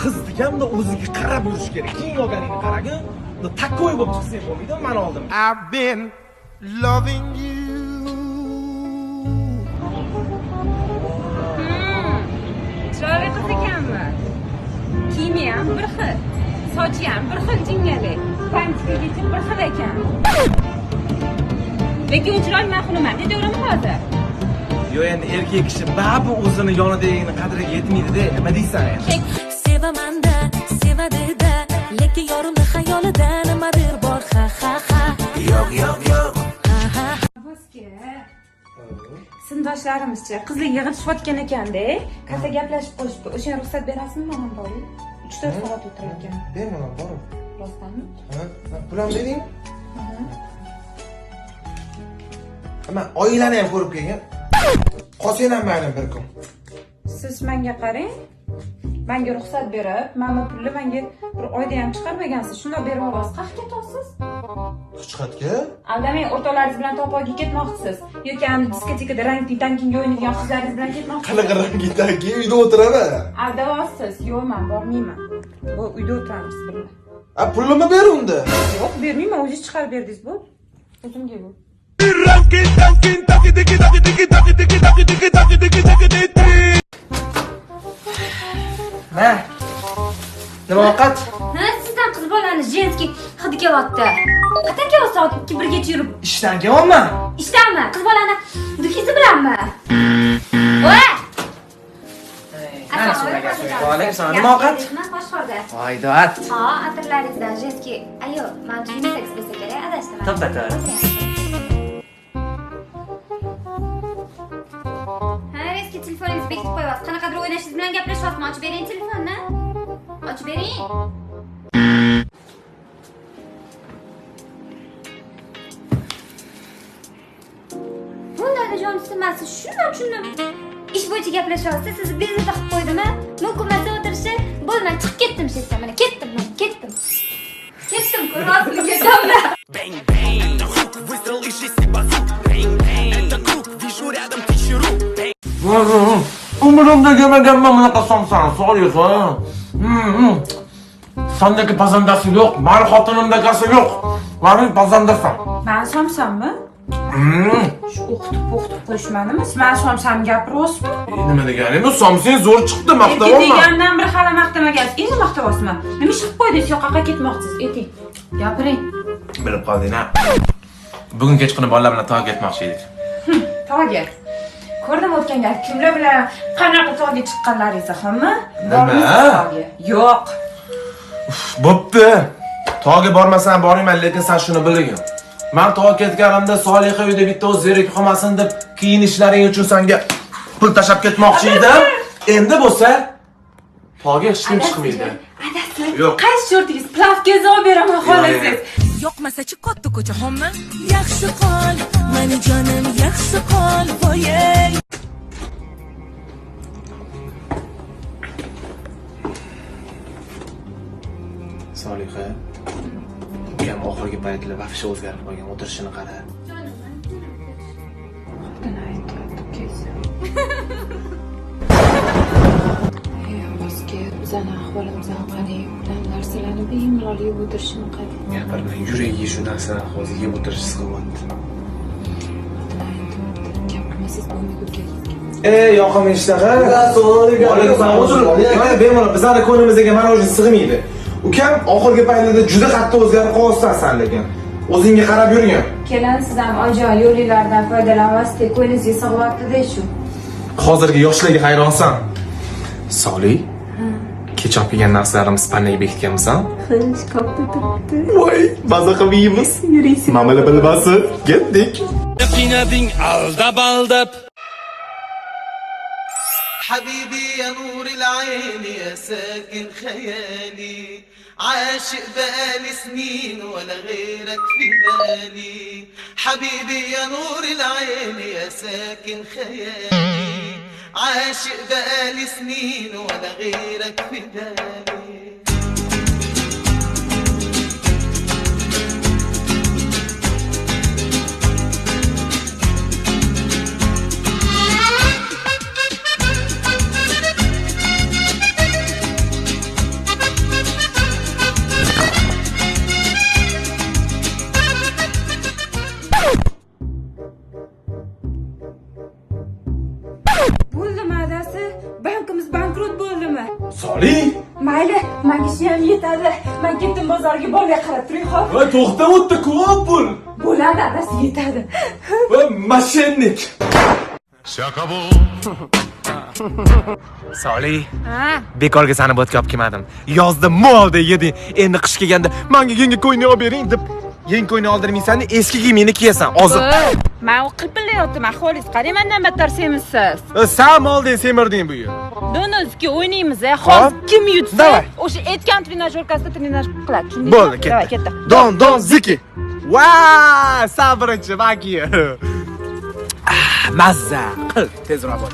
qizni ham da o'ziga qarab yurish kerak. Keyin olganingni qaragin, takkoy bo'lib chiqsang bo'lmaydi, men oldim. I've been loving you. Chiroyli qiz ekanmi? Kiyimi ham bir xil, sochi ham bir xil jingali, pantikagacha bir xil ekan. Lekin u chiroy men qilaman, deyaveraman hozir. Yo, endi erkak kishi babu o'zini yonidagini qadriga yetmaydi-da, nima deysan endi? Sevaman-da, sevadi-da, lekin yorimni xayolida nimadir bor, ha. Yo'q. Voske. Sindoshlarimiz-chi, qizlar yig'ilishayotgan ekanda, kassa gaplashib qo'yishdi. O'sha ruxsat berasizmi, mana boring. 3-4 soat o'tirar ekan. Bemalol boring. Rostdanmi? Ha, pulam bering. Ama oilani ham ko'rib kelgan. Qolsang ham mayli bir kun. Siz menga qarang. Menga ruxsat berib, mana pulni menga bir oyda ham chiqarmagansiz. Shunday berib olasiz. Qayerga ketasiz? Qichqatga? Aldamang, o'rtoqlaringiz bilan topoyga ketmoqchisiz. Yoki ham diskotekada rangli tankinga o'ynaydigan qizlaringiz bilan ketmoqchisiz. Qanaqa rangidagi uyda o'tiraman. Aldayapsiz. Yo'q, men bormayman. Bu uyda o'tiramiz birga. A pulni ber unda. Yo'q, bermayman. O'zingiz chiqarib berdingiz bu. O'zimga bu. Ha? Nima ovqat? Ha, sizdan qiz bolani jenskiy hidi kelyapti. Qachon kelyapsiz? Soat 2-1gacha yurib. Ishdan kelyapman. Ishdanmi? Qiz bolani dukizi bilanmi? Voy! Alaykum. Nima ovqat? Men Qo'shqorda. Voydat. Ha, atirlaringizdan jenskiy. Ayo, men unisex bo'lsa kerak, adashdim. To'xta. Ha, eski telefoningizni bekitib qo'yapsiz. Qanaqadir o'ynashingiz bilan gaplashyapman. Ochib bering telefonni. Ochib bering. Bundayda jonsiz, shundan tushundim. Ish bo'yicha gaplashyapsiz, sizni bezovta qilib qo'ydimi? Mumkin emas o'tirishi. Bo'lmay chiqib ketdim shekilli. Mana ketdim. Ketdim, ko'ryapsizmi? Ketamda. Bang bang, это хук, выстрел из 6 базук. Bang bang, это круг, вижу рядом 1000 рук. Umrimda yemaganman bunaqa somsani, Soliha. Sendeki pazandasi yo'q, meni xotinimdagisi yo'q. Meni pazandasan. Men somsammi? Shu o'qitib qo'yishmadimi? Siz men somsam gapiryapsizmi? Nima deganingiz? Somsang zo'r chiqdi, maqtayapman. Degandan bir hali maqtamagansiz. Endi maqtayapsizmi? Nima ish qilib qo'ydingiz? Yo'qqa ketmoqchisiz? Ayting. Gapiring. Bilib qolding-a? Bugun kechqurun bolalar bilan tog'ga ketmoqchi edik. Tog'ga. Ko'rdim o'tgan gal kimlar bilan qanaqa tog'ga chiqqanlaringizni, hamma? Nima? Yo'q. Bo'pti. Tog'ga bormasam bormayman, lekin sen shuni bilgin. Men tog'ga ketganimda Soliha uyda bitta o'z zerikib qolmasin deb kiyinishlaring uchun senga pul tashab ketmoqchi edim. Endi bo'lsa tog'ga hech kim chiqmaydi. Adasi. Yo'q. Qaysi shortingiz? Plavga zo'r beraman xohlasangiz. Yoqmasa-chi katta ko'chaxonmi? Yaxshi qol, meni jonim yaxshi qol, voyey. Soliha, ukam oxirgi paytlar vafsha o'zgarib qolgan, o'tirishini qara. Voske, bizani ahvolimizdan qarang, narsalarni bemalol yeb o'tirishini qarang. Gapirmang, yuragi shu narsalarni hozir yeb o'tirish siqyapti. Gapirmasiz bo'lmaydi uka. Yoqim ishlaqa. Mana bemalol bizani ko'nglimizga mana o'sha sig'maydi. Ukam oxirgi paytlarda juda qattiq o'zgarib qolyapsan sen lekin. O'zingga qarab yurgin. Keling, siz ham ajoyib yo'llardan foydalanasiz, ko'nglingiz sig'yapti-da shu. Hozirgi yoshlarga hayronsan. Soli? Kecha olib kelgan narsalarimiz pannaga bekitganmisan? Shkafda turibdi. Voy, maza qilib yeymiz. Yuraysiz. Mamala bilmasin. Ketdik. Qiynading aldab. حبيبي يا نور العين يا ساكن خيالي عاشق بقالي سنين ولا غيرك في بالي حبيبي يا نور العين يا ساكن خيالي عاشق بقالي سنين ولا غيرك في بالي Solih! Mayli, menga shu ham yetadi. Men ketdim bozorga bormay qarab turing, xo'p? Voy, to'xtab o'tdi, ko'p pul. Bo'ladi, adasi yetadi. Voy, mashinnik. Solih, Ha? bekorga seni bo'tga olib kelmadim. Yozda molda yeding, endi qish kelganda menga yangi ko'yni olib bering deb yangi ko'yni oldirmaysan, eski kiyimingni kiyasan. Hozir. Men u qilpilayapman, xolis. Qarang, mendan battar semizsiz. Sen molding, semirding bu yer. Donozga o'ynaymiz, hozir kim yutsa, Давай. o'sha aytgan trenajyorkasida trenaj qiladi. Tushundingmi? Bo'ldi, Давай, ketdi. ketdi. Don, ziki. Vay, sen birinchi, baki. Mazza qil, tezroq bo'l.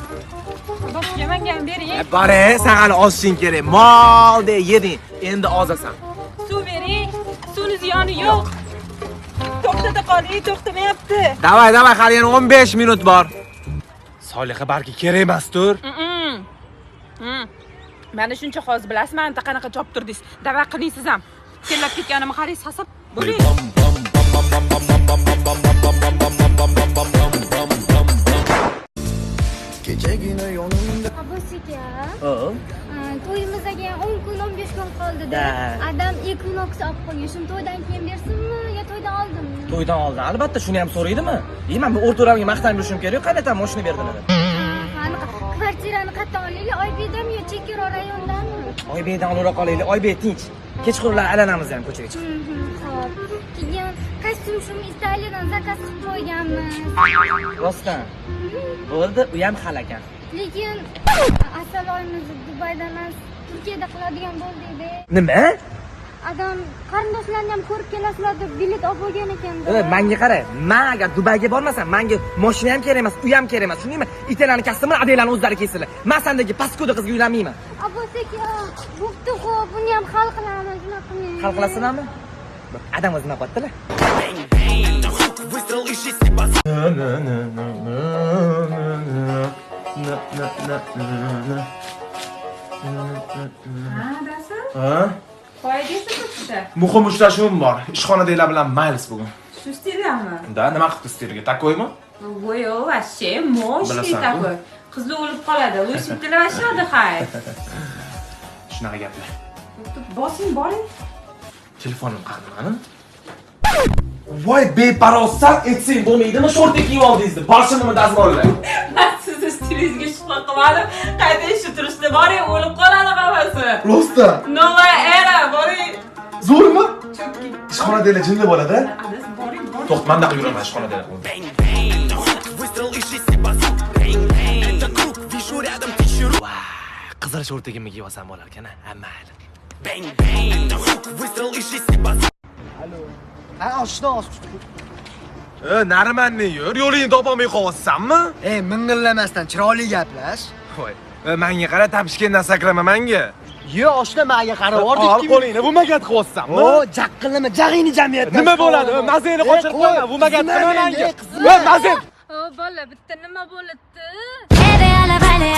Boshga menga ham bering. Bore, sen hali ozishing kerak. Molda yeding, endi ozasan. Suv bering. Suvni ziyoni yo'q. To'xtada qoling, to'xtamayapti. Davay, hali yana 15 minut bor. Soliha balki kerak emasdir. Meni shuncha hozir bilasizmi, anta qanaqa chopib turdingiz. Da'vat qiling siz ham. Terlab ketganimni qaraysiz, hasab. Bo'ling. Abosika. To'yimizga 10 kun 15 kun qoldi-da. Adam Equinox olib qo'ygan. Shuni to'ydan keyin bersinmi yo to'ydan oldinmi? To'ydan oldin albatta shuni ham so'raydimi? Men bu o'rto'ramga maqtanib yurishim kerak. Qayerdan mashina berdilar? Qanaqa kvartirani qayerdan olaylik? Oybekdanmi yo Chekiro rayondanmi? Oybekdan olib qolaylik. Oybek tinch. Kechqurunlar aylanamiz ham ko'chaga chiqib. Xo'p. Keyin kostyum shuni Italiyadan zakaz qilib qo'yganmiz. Rostdan. Bo'ldi, u ham hal ekan. Lekin asal oyimizni Dubaydan emas, Turkiyada qiladigan bo'ldik-da. Nima? Adam qarindoshlarni ham ko'rib kelasizlar deb bilet olib qo'ygan ekan-da. Menga qara. Men agar Dubayga bormasam, menga mashina ham kerak emas, uy ham kerak emas. Tushundingmi? Italiyaning kastimini adaylarni o'zlari kesdilar. Men sendagi paskoda qizga uylanmayman. Abosika, bo'pti xo'p, buni ham hal qilamiz, nima qilmaymiz. Hal qilasizlarmi? Adam o'zini qotdilar. Выстрел и 6 базук. Ha? Qo'ydingizmi ko'chada? Muhim uchrashuvim bor. Ishxonadagilar bilan maylis bugun. Shu stilami? Da, nima qilibdi stilga? Takoymi? Voyo, вообще, мощный Bilasan-ku. такой. Qizli o'lib qoladi. Lo'sibdilar вообще отдыхай. Shunaqa gaplar. Bosing, boring. Telefonim qani mani? Voy, beparosat etsang bo'lmaydimi? Shortik kiyib oldingizda. Boshimni dazmollar. Men sizni stilingizga shubha qilmadim. Qayta ishga turishda boring, o'lib qoladi hammasi. Rostdan. Новая era, boring. Zo'rmi? Chokki. Ishxonadagilar jinni bo'ladi. Adas, boring. To'xt, menda yuraman ishxonadagilar. Бэнг, бэнг, хук, выстрел и 6 базук. Бэнг, бэнг, это круг, вижу рядом 1000 рук. Qizil shortigimni kiyib olsam bo'lar ekan, ha, mayli. Бэнг, бэнг, хук, выстрел и 6 базук. Ha, oshdan osh tutib. Narimanni yur, yo'lingni topolmay qolyapsanmi? Mingillamasdan chiroyli gaplash. Voy, menga qara, tapishgandan sakrama menga. Yo, oshda menga qarab ordik Ol qo'lingni, bu magat qilyapsanmi? O, jaqqilimi, jag'ingni jamiyatdan. Nima bo'ladi? Mazangni qochirib qo'yma, bu magat qilma menga. Mazang. O, bola, bitta nima bo'libdi? Ere ala bale,